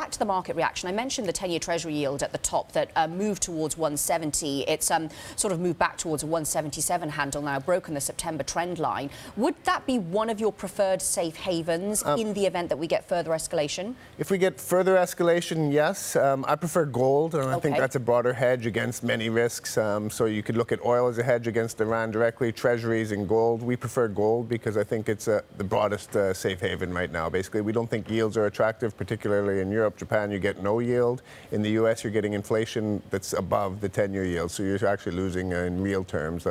back to the market reaction. I mentioned the 10-year Treasury yield at the top that moved towards 170. It's sort of moved back towards a 177 handle now, broken the September trend line. Would that be one of your preferred safe havens in the event that we get further escalation? If we get further escalation, yes. I prefer gold, and I think that's a broader hedge against many risks. So you could look at oil as a hedge against Iran directly, treasuries and gold. We prefer gold because I think it's the broadest safe haven right now. Basically, we don't think yields are attractive, particularly in Europe, Japan, you get no yield. In the US, you're getting inflation that's above the 10-year yield, so you're actually losing in real terms.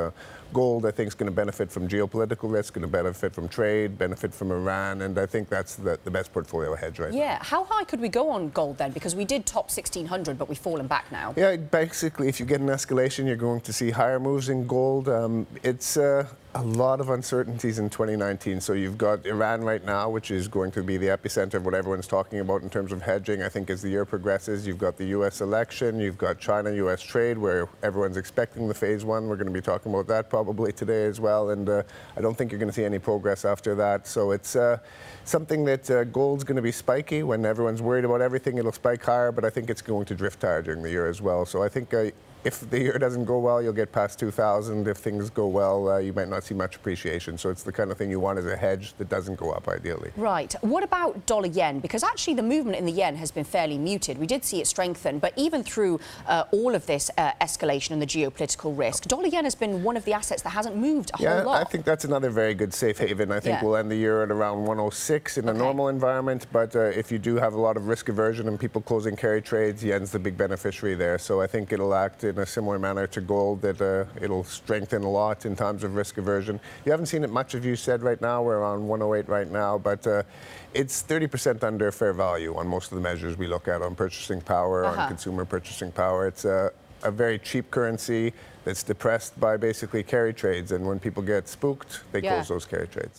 Gold, I think, is going to benefit from geopolitical risk, going to benefit from trade, benefit from Iran, and I think that's the best portfolio hedge right now. Yeah. How high could we go on gold then? Because we did top 1,600, but we've fallen back now. Yeah, basically, if you get an escalation, you're going to see higher moves in gold. It's a lot of uncertainties in 2019. So you've got Iran right now, which is going to be the epicenter of what everyone's talking about in terms of hedging. I think as the year progresses, you've got the U.S. election, you've got China-U.S. trade, where everyone's expecting the phase one. We're going to be talking about that probably today as well. And I don't think you're going to see any progress after that. So it's something that gold's going to be spiky. When everyone's worried about everything, it'll spike higher. But I think it's going to drift higher during the year as well. So I think if the year doesn't go well, you'll get past 2,000. If things go well, you might not see much appreciation. So it's the kind of thing you want as a hedge that doesn't go up, ideally. Right. What about dollar-yen? Because actually the movement in the yen has been fairly muted. We did see it strengthen, but even through all of this escalation and the geopolitical risk, dollar-yen has been one of the assets that hasn't moved a whole lot. I think that's another very good safe haven. I think we'll end the year at around 106 in a normal environment. But if you do have a lot of risk aversion and people closing carry trades, yen's the big beneficiary there. So I think it'll act in a similar manner to gold, that it'll strengthen a lot in times of risk aversion. You haven't seen it much, as you said, right now. We're around 108 right now, but it's 30% under fair value on most of the measures we look at on purchasing power, on consumer purchasing power. It's a very cheap currency that's depressed by basically carry trades, and when people get spooked, they close those carry trades.